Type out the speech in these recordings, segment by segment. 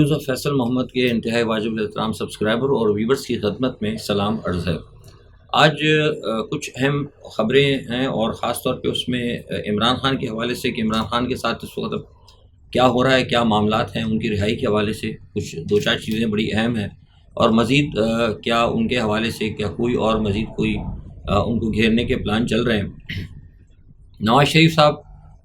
Views of Faisal محمد کے انتہائی واجب الاحترام سبسکرائبر اور ویورز کی خدمت میں سلام عرض ہے۔ آج کچھ اہم خبریں ہیں اور خاص طور پہ اس میں عمران خان کے حوالے سے کہ عمران خان کے ساتھ اس وقت کیا ہو رہا ہے، کیا معاملات ہیں، ان کی رہائی کے حوالے سے کچھ دو چار چیزیں بڑی اہم ہیں، اور مزید کیا ان کے حوالے سے کیا کوئی اور مزید کوئی ان کو گھیرنے کے پلان چل رہے ہیں۔ نواز شریف صاحب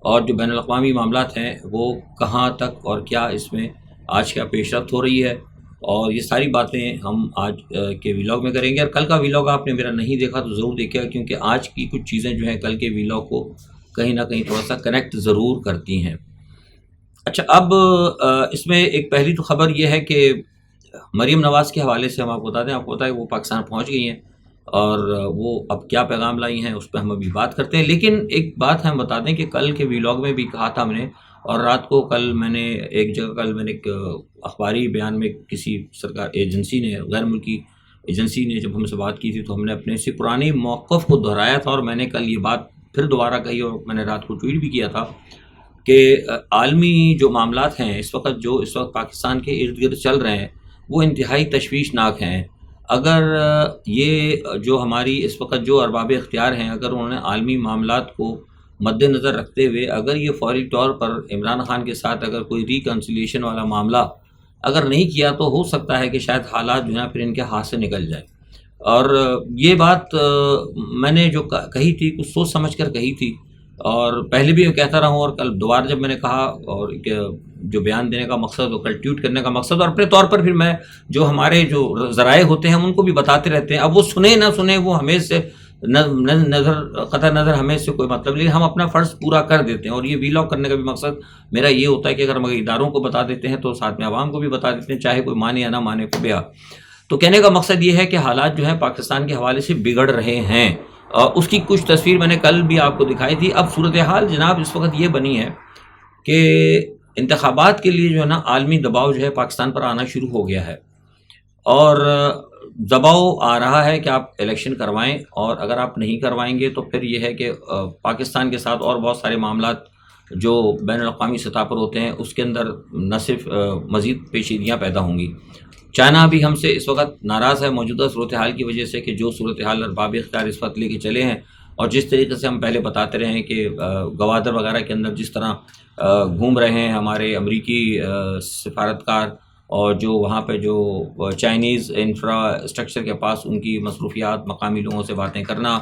اور جو بین الاقوامی معاملات ہیں وہ کہاں تک اور کیا اس میں آج کیا پیش رفت ہو رہی ہے، اور یہ ساری باتیں ہم آج کے ویلاگ میں کریں گے۔ اور کل کا ویلاگ آپ نے میرا نہیں دیکھا تو ضرور دیکھے گا، کیونکہ آج کی کچھ چیزیں جو ہیں کل کے ویلاگ کو کہیں نہ کہیں تھوڑا سا کنیکٹ ضرور کرتی ہیں۔ اچھا، اب اس میں ایک پہلی تو خبر یہ ہے کہ مریم نواز کے حوالے سے ہم آپ کو بتا دیں، آپ کو پتا ہے وہ پاکستان پہنچ گئی ہیں، اور وہ اب کیا پیغام لائی ہیں اس پہ ہم ابھی بات کرتے ہیں۔ لیکن ایک بات ہم بتا دیں کہ کل کے ویلاگ میں بھی کہا تھا ہم نے، اور رات کو کل میں نے ایک جگہ ایک اخباری بیان میں کسی سرکار ایجنسی نے، غیر ملکی ایجنسی نے جب ہم سے بات کی تھی تو ہم نے اپنے اسی پرانے موقف کو دہرایا تھا، اور میں نے کل یہ بات پھر دوبارہ کہی، اور میں نے رات کو ٹویٹ بھی کیا تھا کہ عالمی جو معاملات ہیں اس وقت پاکستان کے ارد گرد چل رہے ہیں وہ انتہائی تشویشناک ہیں۔ اگر یہ جو ہماری اس وقت جو ارباب اختیار ہیں، اگر انہوں نے عالمی معاملات کو مد نظر رکھتے ہوئے اگر یہ فوری طور پر عمران خان کے ساتھ اگر کوئی ریکنسیلیشن والا معاملہ اگر نہیں کیا تو ہو سکتا ہے کہ شاید حالات جو ہیں پھر ان کے ہاتھ سے نکل جائے۔ اور یہ بات میں نے جو کہی تھی کچھ سوچ سمجھ کر کہی تھی، اور پہلے بھی کہتا رہا ہوں، اور کل دوبارہ جب میں نے کہا، اور جو بیان دینے کا مقصد وہ کل ٹویٹ کرنے کا مقصد، اور اپنے طور پر پھر میں جو ہمارے جو ذرائع ہوتے ہیں ان کو بھی بتاتے رہتے ہیں، اب وہ سنیں نہ سنیں وہ ہمیں سے قطع نظر ہمیں سے کوئی مطلب نہیں، ہم اپنا فرض پورا کر دیتے ہیں۔ اور یہ ویلاگ کرنے کا بھی مقصد میرا یہ ہوتا ہے کہ اگر ہم اداروں کو بتا دیتے ہیں تو ساتھ میں عوام کو بھی بتا دیتے ہیں، چاہے کوئی مانے یا نہ مانے کو بیا۔ تو کہنے کا مقصد یہ ہے کہ حالات جو ہیں پاکستان کے حوالے سے بگڑ رہے ہیں، اور اس کی کچھ تصویر میں نے کل بھی آپ کو دکھائی تھی۔ اب صورتحال جناب اس وقت یہ بنی ہے کہ انتخابات کے لیے جو ہے نا عالمی دباؤ جو ہے پاکستان پر آنا شروع ہو گیا ہے، اور دباؤ آ رہا ہے کہ آپ الیکشن کروائیں، اور اگر آپ نہیں کروائیں گے تو پھر یہ ہے کہ پاکستان کے ساتھ اور بہت سارے معاملات جو بین الاقوامی سطح پر ہوتے ہیں اس کے اندر نہ صرف مزید پیچیدگیاں پیدا ہوں گی۔ چائنا بھی ہم سے اس وقت ناراض ہے موجودہ صورتحال کی وجہ سے، کہ جو صورتحال ارباب اختیار اس وقت لے کے چلے ہیں، اور جس طریقے سے ہم پہلے بتاتے رہے ہیں کہ گوادر وغیرہ کے اندر جس طرح گھوم رہے ہیں ہمارے امریکی سفارتکار، اور جو وہاں پہ جو چائنیز انفراسٹرکچر کے پاس ان کی مصروفیات، مقامی لوگوں سے باتیں کرنا،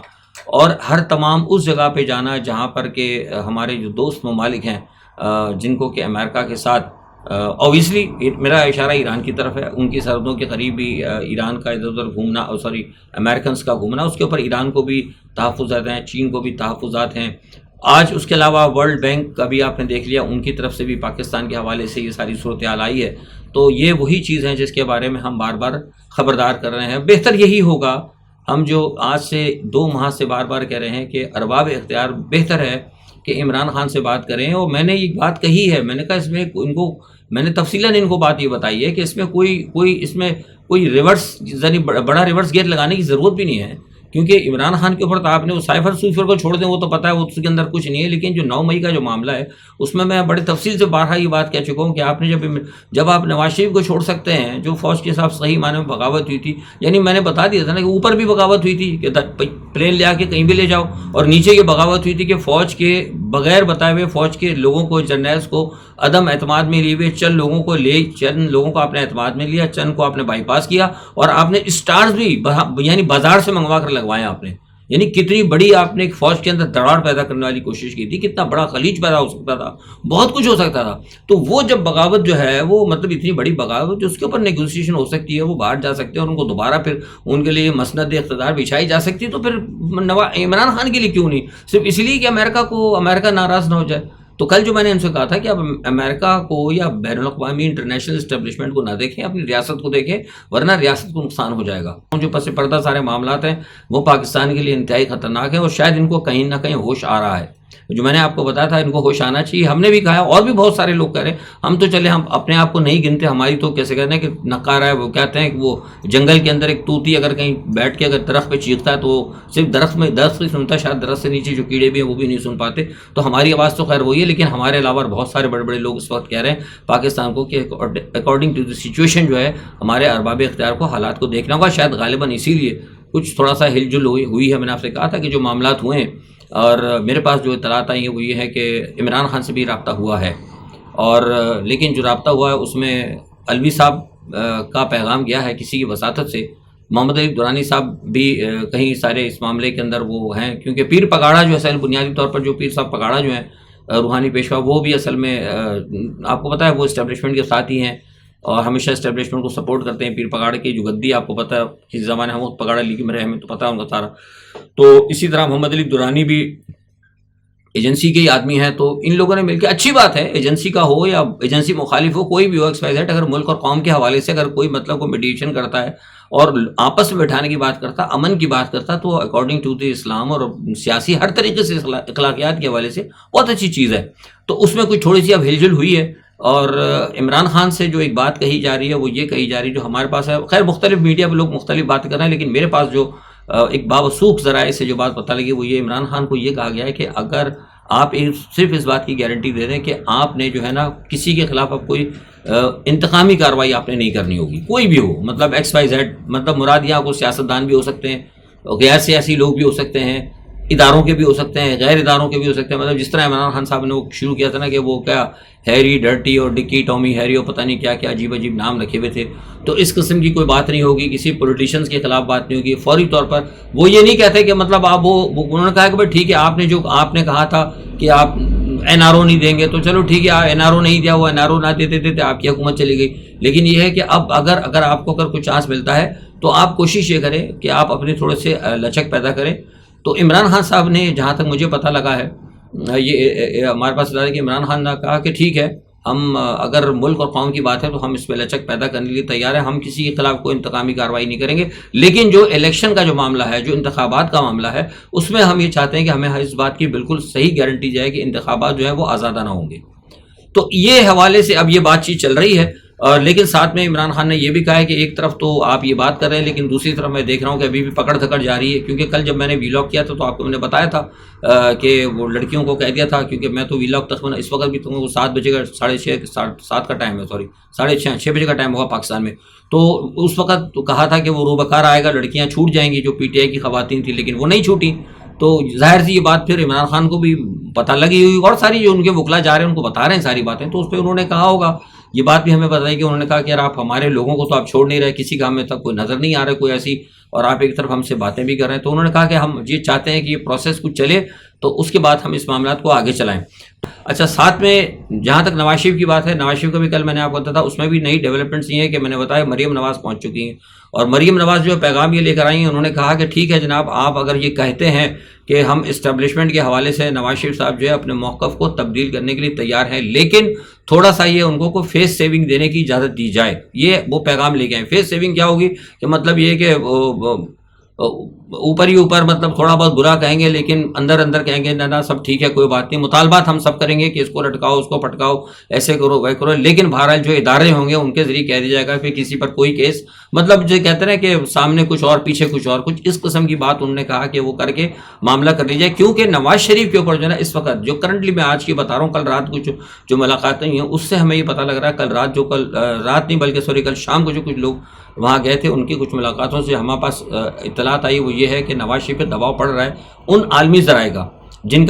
اور ہر تمام اس جگہ پہ جانا جہاں پر کہ ہمارے جو دوست ممالک ہیں جن کو کہ امریکہ کے ساتھ اوبیسلی میرا اشارہ ایران کی طرف ہے، ان کی سرحدوں کے قریب بھی ایران کا ادھر ادھر گھومنا، امریکنس کا گھومنا، اس کے اوپر ایران کو بھی تحفظات ہیں، چین کو بھی تحفظات ہیں۔ آج اس کے علاوہ ورلڈ بینک کا بھی آپ نے دیکھ لیا، ان کی طرف سے بھی پاکستان کے حوالے سے یہ ساری صورتحال آئی ہے۔ تو یہ وہی چیز ہے جس کے بارے میں ہم بار بار خبردار کر رہے ہیں۔ بہتر یہی ہوگا، ہم جو آج سے 2 ماہ سے بار بار کہہ رہے ہیں کہ ارباب اختیار بہتر ہے کہ عمران خان سے بات کریں، اور میں نے یہ بات کہی ہے، میں نے کہا اس میں ان کو میں نے تفصیلاً ان کو بات یہ بتائی ہے کہ اس میں کوئی ریورس یعنی بڑا ریورس گیئر لگانے کی ضرورت بھی نہیں ہے، کیونکہ عمران خان کے اوپر تو آپ نے وہ سائفر سوفر کو چھوڑ دیں، وہ تو پتہ ہے وہ اس کے اندر کچھ نہیں ہے۔ لیکن جو 9 مئی کا جو معاملہ ہے اس میں بڑے تفصیل سے بارہا یہ بات کہہ چکا ہوں کہ آپ نے جب آپ نواز شریف کو چھوڑ سکتے ہیں جو فوج کے ساتھ صحیح معنی میں بغاوت ہوئی تھی، یعنی میں نے بتا دیا تھا نا کہ اوپر بھی بغاوت ہوئی تھی کہ پلین لے آ کے کہیں بھی لے جاؤ، اور نیچے یہ بغاوت ہوئی تھی کہ فوج کے بغیر بتائے ہوئے فوج کے لوگوں کو، جرنیلز کو عدم اعتماد میں لیے ہوئے، چند لوگوں کو آپ نے اعتماد میں لیا، چند کو آپ نے بائی پاس کیا، اور آپ نے اسٹارز بھی یعنی بازار سے منگوا کر لگوائے آپ نے۔ یعنی کتنی بڑی آپ نے ایک فوج کے اندر دراڑ پیدا کرنے والی کوشش کی تھی، کتنا بڑا خلیج پیدا ہو سکتا تھا، بہت کچھ ہو سکتا تھا۔ تو وہ جب بغاوت جو ہے وہ مطلب اتنی بڑی بغاوت جو اس کے اوپر نیگوسیشن ہو سکتی ہے، وہ باہر جا سکتے ہیں اور ان کو دوبارہ پھر ان کے لیے مسند اقتدار بچھائی جا سکتی ہے، تو پھر عمران خان کے لیے کیوں نہیں؟ صرف اس لیے کہ امریکہ ناراض نہ ہو جائے۔ تو کل جو میں نے ان سے کہا تھا کہ اب امریکہ کو یا بین الاقوامی انٹرنیشنل اسٹیبلشمنٹ کو نہ دیکھیں، اپنی ریاست کو دیکھیں، ورنہ ریاست کو نقصان ہو جائے گا۔ جو پس پردہ سارے معاملات ہیں وہ پاکستان کے لیے انتہائی خطرناک ہیں، اور شاید ان کو کہیں نہ کہیں ہوش آ رہا ہے۔ جو میں نے آپ کو بتایا تھا ان کو ہوش آنا چاہیے. ہم نے بھی کہا اور بھی بہت سارے لوگ کہہ رہے ہیں. ہم تو چلے ہم اپنے آپ کو نہیں گنتے, ہماری تو کیسے کہتے ہیں کہ نقارہ ہے, وہ کہتے ہیں کہ وہ جنگل کے اندر ایک طوطی اگر کہیں بیٹھ کے اگر درخت پہ چیختا ہے تو صرف درخت ہی سنتا ہے, شاید درخت سے نیچے جو کیڑے بھی ہیں وہ بھی نہیں سن پاتے. تو ہماری آواز تو خیر وہی ہے, لیکن ہمارے علاوہ بہت سارے بڑے بڑے لوگ اس وقت کہہ رہے ہیں پاکستان کو کہ اکارڈنگ ٹو دی سچویشن جو ہے ہمارے ارباب اختیار کو حالات کو دیکھنا ہوگا. شاید غالباً اسی لیے کچھ تھوڑا سا ہل جل ہوئی ہے. میں نے آپ سے کہا تھا کہ جو معاملات ہوئے ہیں اور میرے پاس جو اطلاعات آئی ہیں وہ یہ ہے کہ عمران خان سے بھی رابطہ ہوا ہے, اور لیکن جو رابطہ ہوا ہے اس میں الوی صاحب کا پیغام گیا ہے کسی کی وساطت سے. محمد علی درانی صاحب بھی کہیں سارے اس معاملے کے اندر وہ ہیں, کیونکہ پیر پگاڑا جو اصل بنیادی طور پر جو پیر صاحب پگاڑا جو ہیں روحانی پیشوا, وہ بھی اصل میں آپ کو پتہ ہے وہ اسٹیبلشمنٹ کے ساتھ ہی ہیں اور ہمیشہ اسٹیبلشمنٹ کو سپورٹ کرتے ہیں. پیر پگاڑا کی جو گدی آپ کو پتہ ہے کسی زمانے ہم وہ پگاڑا لیگ میں رہے, ہمیں تو پتہ ہے ان کا سارا. تو اسی طرح محمد علی درانی بھی ایجنسی کے ہی آدمی ہیں. تو ان لوگوں نے مل کے, اچھی بات ہے ایجنسی کا ہو یا ایجنسی مخالف ہو, کوئی بھی ہو XYZ, اگر ملک اور قوم کے حوالے سے اگر کوئی مطلب کو میڈیشن کرتا ہے اور آپس میں بیٹھانے کی بات کرتا, امن کی بات کرتا, تو اکارڈنگ ٹو دی اسلام اور سیاسی ہر طریقے سے اخلاقیات کے حوالے سے بہت اچھی چیز ہے. تو اس میں کچھ تھوڑی سی اب ہلجل ہوئی ہے, اور عمران خان سے جو ایک بات کہی جا رہی ہے وہ یہ کہی جا رہی ہے جو ہمارے پاس ہے. خیر مختلف میڈیا پہ لوگ مختلف باتیں کر رہے ہیں, لیکن میرے پاس جو ایک باوثوق ذرائع سے جو بات پتہ لگی وہ یہ, عمران خان کو یہ کہا گیا ہے کہ اگر آپ صرف اس بات کی گارنٹی دے دیں کہ آپ نے جو ہے نا کسی کے خلاف اب کوئی انتقامی کارروائی آپ نے نہیں کرنی ہوگی, کوئی بھی ہو, مطلب XYZ, مطلب مراد یہاں کو سیاستدان بھی ہو سکتے ہیں, غیر سیاسی لوگ بھی ہو سکتے ہیں, اداروں کے بھی ہو سکتے ہیں, غیر اداروں کے بھی ہو سکتے ہیں. مطلب جس طرح عمران خان صاحب نے وہ شروع کیا تھا نا کہ وہ کیا ہیری ڈرٹی اور ڈکی ٹامی ہیری اور پتہ نہیں کیا کیا عجیب عجیب نام رکھے ہوئے تھے. تو اس قسم کی کوئی بات نہیں ہوگی, کسی پولیٹیشنز کے خلاف بات نہیں ہوگی. فوری طور پر وہ یہ نہیں کہتے کہ مطلب آپ وہ انہوں نے کہا کہ بھائی ٹھیک ہے آپ نے کہا تھا کہ آپ NRO نہیں دیں گے, تو چلو ٹھیک ہے NRO نہیں دیا, وہ NRO نہ دیتے تھے آپ کی حکومت چلی گئی. لیکن یہ ہے کہ اب اگر آپ کو اگر کوئی چانس ملتا ہے تو آپ کوشش یہ کریں کہ آپ اپنے تھوڑے سے لچک پیدا کریں. تو عمران خان صاحب نے, جہاں تک مجھے پتہ لگا ہے, یہ ہمارے پاس کہ عمران خان نے کہا کہ ٹھیک ہے, ہم اگر ملک اور قوم کی بات ہے تو ہم اس پہ لچک پیدا کرنے کے لیے تیار ہیں, ہم کسی کے خلاف کوئی انتقامی کارروائی نہیں کریں گے. لیکن جو الیکشن کا جو معاملہ ہے, جو انتخابات کا معاملہ ہے, اس میں ہم یہ چاہتے ہیں کہ ہمیں اس بات کی بالکل صحیح گارنٹی جائے کہ انتخابات جو ہے وہ آزادانہ ہوں گے. تو یہ حوالے سے اب یہ بات چیت چل رہی ہے. اور لیکن ساتھ میں عمران خان نے یہ بھی کہا ہے کہ ایک طرف تو آپ یہ بات کر رہے ہیں لیکن دوسری طرف میں دیکھ رہا ہوں کہ ابھی بھی پکڑ دھکڑ جاری ہے. کیونکہ کل جب میں نے ویلاگ کیا تھا تو آپ کو میں نے بتایا تھا کہ وہ لڑکیوں کو کہہ دیا تھا, کیونکہ میں تو ویلاگ تقریباً اس وقت بھی تو وہ 7 بجے کا 6:30 7 کا ٹائم ہے, سوری 6:30 بجے کا ٹائم ہوگا پاکستان میں. تو اس وقت تو کہا تھا کہ وہ روبکار آئے گا, لڑکیاں چھوٹ جائیں گی جو PTI کی خواتین تھیں, لیکن وہ نہیں چھوٹیں. تو ظاہر سی یہ بات پھر عمران خان کو بھی پتہ لگی ہوئی, اور ساری جو ان کے وکلا جا رہے ہیں ان کو بتا رہے ہیں ساری باتیں. تو اس پہ انہوں نے کہا ہوگا, یہ بات بھی ہمیں بتائی کہ انہوں نے کہا کہ یار آپ ہمارے لوگوں کو تو آپ چھوڑ نہیں رہے, کسی کا ہمیں تک کوئی نظر نہیں آ رہا کوئی ایسی, اور آپ ایک طرف ہم سے باتیں بھی کر رہے ہیں. تو انہوں نے کہا کہ ہم یہ چاہتے ہیں کہ یہ پروسیس کچھ چلے تو اس کے بعد ہم اس معاملات کو آگے چلائیں. اچھا, ساتھ میں جہاں تک نواز شریف کی بات ہے, نواز شریف کا بھی کل میں نے آپ کو بتایا تھا, اس میں بھی نئی ڈیولپمنٹس یہ ہیں کہ میں نے بتایا مریم نواز پہنچ چکی ہیں. اور مریم نواز جو پیغام یہ لے کر آئی ہیں, انہوں نے کہا کہ ٹھیک ہے جناب, آپ اگر یہ کہتے ہیں کہ ہم اسٹیبلشمنٹ کے حوالے سے نواز شریف صاحب جو ہے اپنے موقف کو تبدیل کرنے کے لیے تیار ہیں, لیکن تھوڑا سا یہ ان کو فیس سیونگ دینے کی اجازت دی جائے. یہ وہ پیغام لے کے آئے. فیس سیونگ کیا ہوگی کہ مطلب یہ کہ اوپر ہی اوپر مطلب تھوڑا بہت برا کہیں گے لیکن اندر اندر کہیں گے نہ سب ٹھیک ہے کوئی بات نہیں, مطالبات ہم سب کریں گے کہ اس کو لٹکاؤ اس کو پٹکاؤ ایسے کرو وہ کرو. لیکن بہرحال جو ادارے ہوں گے ان کے ذریعے کہہ دیا جائے گا کہ کسی پر کوئی کیس, مطلب جو کہتے ہیں کہ سامنے کچھ اور پیچھے کچھ اور, کچھ اس قسم کی بات انہوں نے کہا کہ وہ کر کے معاملہ کر لی جائے. کیونکہ نواز شریف کے اوپر جو ہے نا اس وقت جو کرنٹلی میں آج کی بتا رہا ہوں, کل رات کچھ جو ملاقاتیں ہوئی ہیں اس سے ہمیں یہ پتہ لگ رہا ہے, کل رات نہیں بلکہ سوری کل شام کو جو کچھ لوگ وہاں گئے تھے ان کی کچھ ملاقاتوں سے ہمارے پاس اطلاعات آئی, وہ یہ ہے کہ نواز شریف پہ دباؤ پڑ رہا ہے ان عالمی ذرائع کا جن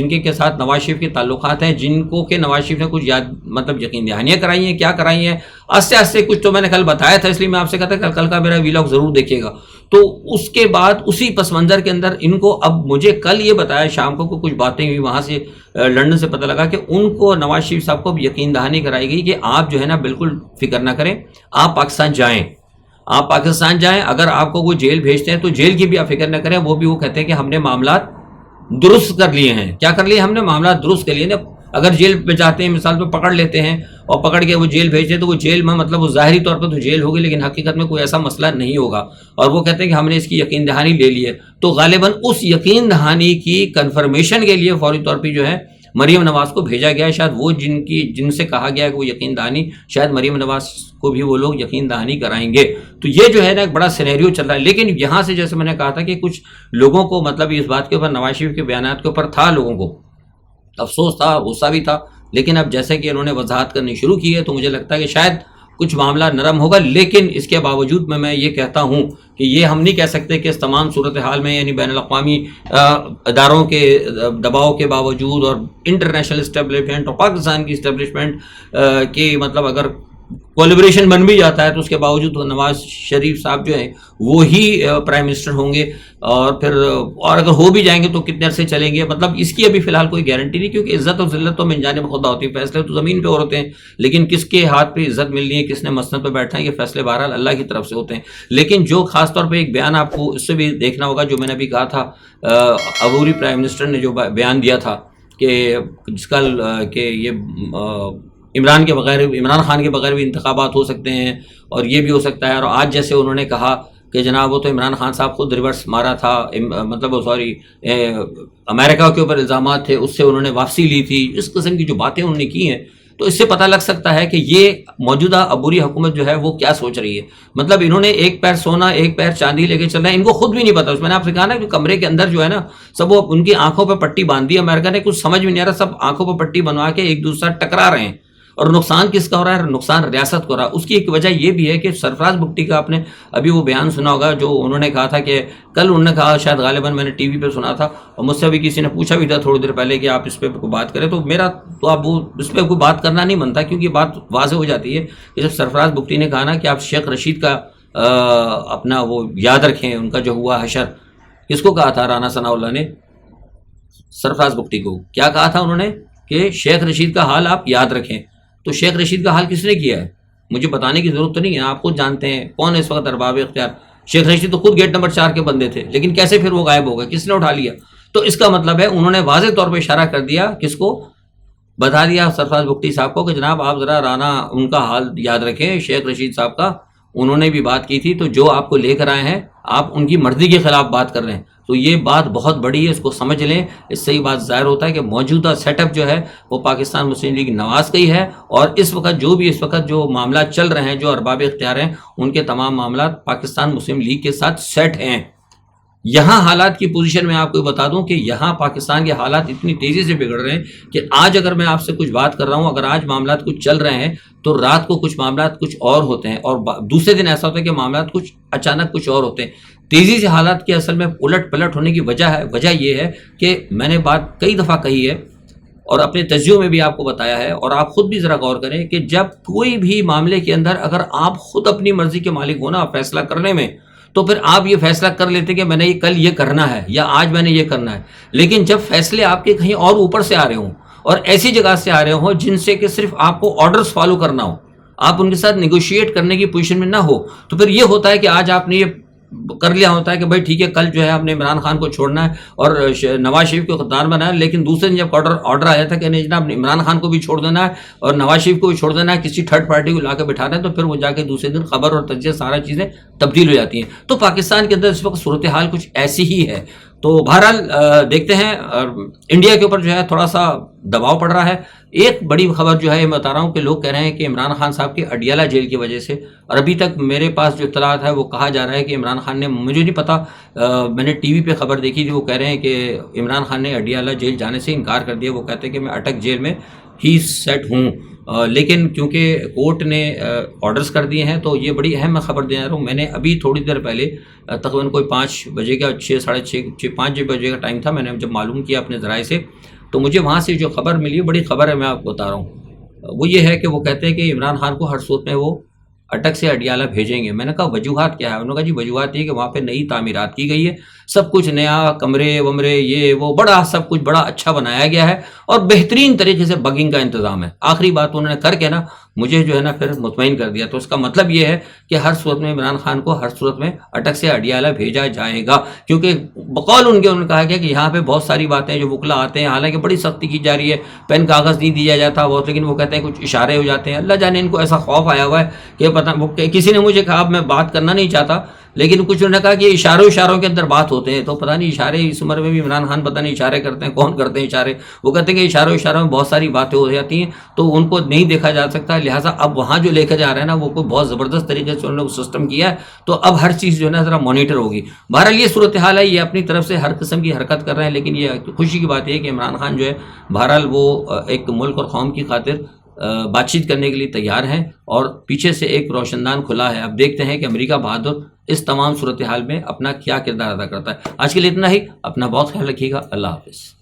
کے ساتھ نواز شریف کے تعلقات ہیں, جن کو کہ نواز شریف نے کچھ مطلب یقین دہانیاں کرائی ہیں, کیا کرائی ہیں آستے آستے کچھ تو میں نے کل بتایا تھا, اس لیے میں آپ سے کہتا کہ کل کا میرا ویلاگ ضرور دیکھیے گا. تو اس کے بعد اسی پس منظر کے اندر ان کو, اب مجھے کل یہ بتایا شام کو کچھ باتیں ہوئی وہاں سے لندن سے پتہ لگا کہ ان کو نواز شریف صاحب کو یقین دہانی کرائی گئی کہ آپ جو ہے نا بالکل فکر نہ کریں, آپ پاکستان جائیں, اگر آپ کو کوئی جیل بھیجتے ہیں تو جیل کی بھی آپ فکر نہ کریں. وہ کہتے ہیں کہ ہم نے معاملات درست کر لیے ہیں. کیا کر لیے ہم نے؟ معاملات درست کر لیے. اگر جیل پہ جاتے ہیں مثال پہ پکڑ لیتے ہیں اور پکڑ کے وہ جیل بھیجتے ہیں تو وہ جیل میں مطلب وہ ظاہری طور پر تو جیل ہوگی لیکن حقیقت میں کوئی ایسا مسئلہ نہیں ہوگا، اور وہ کہتے ہیں کہ ہم نے اس کی یقین دہانی لے لی ہے، تو غالباً اس یقین دہانی کی کنفرمیشن کے لیے فوری طور پہ جو ہے مریم نواز کو بھیجا گیا ہے۔ شاید وہ جن سے کہا گیا ہے کہ وہ یقین دہانی، شاید مریم نواز کو بھی وہ لوگ یقین دہانی کرائیں گے۔ تو یہ جو ہے نا ایک بڑا سینیریو چل رہا ہے، لیکن یہاں سے جیسے میں نے کہا تھا کہ کچھ لوگوں کو مطلب اس بات کے اوپر، نواز شریف کے بیانات کے اوپر تھا، لوگوں کو افسوس تھا، غصہ بھی تھا، لیکن اب جیسے کہ انہوں نے وضاحت کرنی شروع کی ہے تو مجھے لگتا ہے کہ شاید کچھ معاملہ نرم ہوگا، لیکن اس کے باوجود میں یہ کہتا ہوں کہ یہ ہم نہیں کہہ سکتے کہ اس تمام صورتحال میں یعنی بین الاقوامی اداروں کے دباؤ کے باوجود اور انٹرنیشنل اسٹیبلشمنٹ اور پاکستان کی اسٹیبلشمنٹ کی مطلب اگر کولیبریشن بن بھی جاتا ہے تو اس کے باوجود نواز شریف صاحب جو ہیں وہی پرائم منسٹر ہوں گے، اور پھر اور اگر ہو بھی جائیں گے تو کتنے عرصے چلیں گے، مطلب اس کی ابھی فی الحال کوئی گارنٹی نہیں، کیونکہ عزت اور ذلت تو من جانب خدا ہوتی ہے، فیصلے تو زمین پہ اور ہوتے ہیں، لیکن کس کے ہاتھ پہ عزت ملنی ہے، کس نے مسند پہ بیٹھنا ہے، یہ فیصلے بہرحال اللہ کی طرف سے ہوتے ہیں۔ لیکن جو خاص طور پہ ایک بیان آپ کو اس سے بھی دیکھنا ہوگا، جو میں نے ابھی کہا تھا عبوری پرائم منسٹر نے جو بیان دیا تھا کہ جس کا کہ یہ عمران خان کے بغیر بھی انتخابات ہو سکتے ہیں اور یہ بھی ہو سکتا ہے، اور آج جیسے انہوں نے کہا کہ جناب وہ تو عمران خان صاحب خود ریورس مارا تھا، مطلب امریکہ کے اوپر الزامات تھے، اس سے انہوں نے واپسی لی تھی، اس قسم کی جو باتیں انہوں نے کی ہیں، تو اس سے پتہ لگ سکتا ہے کہ یہ موجودہ عبوری حکومت جو ہے وہ کیا سوچ رہی ہے۔ مطلب انہوں نے ایک پیر سونا ایک پیر چاندی لے کے چل رہے ہیں، ان کو خود بھی نہیں پتا۔ اس میں نے آپ سے کہا نا کہ کمرے کے اندر جو ہے نا سب وہ ان کی آنکھوں پہ پٹی باندھی امریکہ نے، کچھ سمجھ میں نہیں آ رہا، سب آنکھوں پہ پٹی بنوا کے ایک دوسرے ٹکرا رہے ہیں، اور نقصان کس کا ہو رہا ہے؟ نقصان ریاست کو ہو رہا ہے۔ اس کی ایک وجہ یہ بھی ہے کہ سرفراز بگٹی کا آپ نے ابھی وہ بیان سنا ہوگا، جو انہوں نے کہا تھا کہ کل انہوں نے کہا، شاید غالباً میں نے ٹی وی پہ سنا تھا اور مجھ سے بھی کسی نے پوچھا بھی تھا تھوڑی دیر پہلے کہ آپ اس پہ کوئی بات کریں، تو میرا تو اب وہ اس پہ کوئی بات کرنا نہیں بنتا، کیونکہ بات واضح ہو جاتی ہے کہ جب سرفراز بگٹی نے کہا نا کہ آپ شیخ رشید کا اپنا وہ یاد رکھیں، ان کا جو ہوا حشر، کس کو کہا تھا؟ رانا ثناء اللہ نے سرفراز بگٹی کو کیا کہا تھا؟ انہوں نے کہ شیخ رشید کا حال آپ یاد رکھیں۔ تو شیخ رشید کا حال کس نے کیا ہے؟ مجھے بتانے کی ضرورت تو نہیں ہے، آپ خود جانتے ہیں کون ہے اس وقت ارباب اختیار۔ شیخ رشید تو خود گیٹ نمبر 4 کے بندے تھے، لیکن کیسے پھر وہ غائب ہو گئے؟ کس نے اٹھا لیا؟ تو اس کا مطلب ہے انہوں نے واضح طور پہ اشارہ کر دیا، کس کو بتا دیا؟ سرفراز بگٹی صاحب کو، کہ جناب آپ ذرا رانا ان کا حال یاد رکھیں، شیخ رشید صاحب کا انہوں نے بھی بات کی تھی، تو جو آپ کو لے کر آئے ہیں آپ ان کی مرضی کے خلاف بات کر رہے ہیں، تو یہ بات بہت بڑی ہے، اس کو سمجھ لیں۔ اس سے یہ بات ظاہر ہوتا ہے کہ موجودہ سیٹ اپ جو ہے وہ پاکستان مسلم لیگ نواز کا ہی ہے، اور اس وقت جو معاملات چل رہے ہیں، جو ارباب اختیار ہیں، ان کے تمام معاملات پاکستان مسلم لیگ کے ساتھ سیٹ ہیں۔ یہاں حالات کی پوزیشن میں آپ کو بتا دوں کہ یہاں پاکستان کے حالات اتنی تیزی سے بگڑ رہے ہیں کہ آج اگر میں آپ سے کچھ بات کر رہا ہوں، اگر آج معاملات کچھ چل رہے ہیں تو رات کو کچھ معاملات کچھ اور ہوتے ہیں، اور دوسرے دن ایسا ہوتا ہے کہ معاملات کچھ اچانک کچھ اور ہوتے ہیں۔ تیزی سے حالات کی اصل میں الٹ پلٹ ہونے کی وجہ یہ ہے کہ میں نے بات کئی دفعہ کہی ہے اور اپنے تجزیوں میں بھی آپ کو بتایا ہے، اور آپ خود بھی ذرا غور کریں کہ جب کوئی بھی معاملے کے اندر اگر آپ خود اپنی مرضی کے مالک ہونا فیصلہ کرنے میں، تو پھر آپ یہ فیصلہ کر لیتے کہ میں نے کل یہ کرنا ہے یا آج میں نے یہ کرنا ہے، لیکن جب فیصلے آپ کے کہیں اور اوپر سے آ رہے ہوں اور ایسی جگہ سے آ رہے ہوں جن سے کہ صرف آپ کو آرڈرز فالو کرنا ہو، آپ ان کے ساتھ نیگوشیٹ کرنے کی پوزیشن میں نہ ہو، تو پھر یہ ہوتا ہے کہ آج آپ نے یہ کر لیا ہوتا ہے کہ بھائی ٹھیک ہے، کل جو ہے ہم نے عمران خان کو چھوڑنا ہے اور نواز شریف کو خدار بنایا، لیکن دوسرے دن جب آرڈر آیا تھا کہ نہیں جناب عمران خان کو بھی چھوڑ دینا ہے اور نواز شریف کو بھی چھوڑ دینا ہے، کسی تھرڈ پارٹی کو لا کے بٹھانا ہے، تو پھر وہ جا کے دوسرے دن خبر اور تجزیہ سارا چیزیں تبدیل ہو جاتی ہیں۔ تو پاکستان کے اندر اس وقت صورتحال کچھ ایسی ہی ہے۔ تو بہرحال دیکھتے ہیں، انڈیا کے اوپر جو ہے تھوڑا سا دباؤ پڑ رہا ہے۔ ایک بڑی خبر جو ہے یہ بتا رہا ہوں کہ لوگ کہہ رہے ہیں کہ عمران خان صاحب کے اڈیالہ جیل کی وجہ سے، اور ابھی تک میرے پاس جو اطلاعات ہے وہ کہا جا رہا ہے کہ عمران خان نے، مجھے نہیں پتا، میں نے ٹی وی پہ خبر دیکھی تھی، وہ کہہ رہے ہیں کہ عمران خان نے اڈیالہ جیل جانے سے انکار کر دیا۔ وہ کہتے ہیں کہ میں اٹک جیل میں ہی سیٹ ہوں، لیکن کیونکہ کورٹ نے آرڈرز کر دیے ہیں، تو یہ بڑی اہم خبر دے رہا ہوں۔ میں نے ابھی تھوڑی دیر پہلے تقریباً کوئی 5 بجے کا 6 ساڑھے 6 5 بجے کا ٹائم تھا، میں نے جب معلوم کیا اپنے ذرائع سے، تو مجھے وہاں سے جو خبر ملی، بڑی خبر ہے، میں آپ کو بتا رہا ہوں۔ وہ یہ ہے کہ وہ کہتے ہیں کہ عمران خان کو ہر صورت میں وہ اٹک سے اڈیالہ بھیجیں گے۔ میں نے کہا وجوہات کیا ہے؟ انہوں نے کہا جی وجوہات یہ کہ وہاں پہ نئی تعمیرات کی گئی ہے، سب کچھ نیا، کمرے ومرے یہ وہ بڑا سب کچھ بڑا اچھا بنایا گیا ہے، اور بہترین طریقے سے بگنگ کا انتظام ہے۔ آخری بات انہوں نے کر کے نا مجھے جو ہے نا پھر مطمئن کر دیا۔ تو اس کا مطلب یہ ہے کہ ہر صورت میں عمران خان کو ہر صورت میں اٹک سے اڈیالہ بھیجا جائے گا، کیونکہ بقول ان کے انہوں نے کہا گیا کہ یہاں پہ بہت ساری باتیں جو وکلا آتے ہیں، حالانکہ بڑی سختی کی جا رہی ہے، پین کاغذ نہیں دیا جاتا بہت، لیکن وہ کہتے ہیں کچھ اشارے ہو جاتے ہیں۔ اللہ جانے ان کو ایسا خوف آیا ہوا ہے کہ پتہ، کسی نے مجھے کہا اب میں بات کرنا نہیں چاہتا، لیکن کچھ انہوں نے کہا کہ یہ اشاروں کے اندر بات ہوتے ہیں، تو پتہ نہیں اشارے اس عمر میں بھی عمران خان پتہ نہیں اشارے کرتے ہیں، کون کرتے ہیں اشارے؟ وہ کہتے ہیں کہ اشاروں میں بہت ساری باتیں ہو جاتی ہیں تو ان کو نہیں دیکھا جا سکتا، لہٰذا اب وہاں جو لے کے جا رہے ہیں نا وہ کوئی بہت زبردست طریقے سے انہوں نے سسٹم کیا ہے، تو اب ہر چیز جو ہے نا ذرا مانیٹر ہوگی۔ بہرحال یہ صورتحال ہے، یہ اپنی طرف سے ہر قسم کی حرکت کر رہے ہیں، لیکن یہ خوشی کی بات یہ ہے کہ عمران خان جو ہے بہرحال وہ ایک ملک اور قوم کی خاطر بات چیت کرنے کے لیے تیار ہیں، اور پیچھے سے ایک روشندان کھلا ہے۔ اب دیکھتے ہیں کہ امریکہ بہادر اس تمام صورتحال میں اپنا کیا کردار ادا کرتا ہے۔ آج کے لیے اتنا ہی، اپنا بہت خیال رکھیے گا، اللہ حافظ۔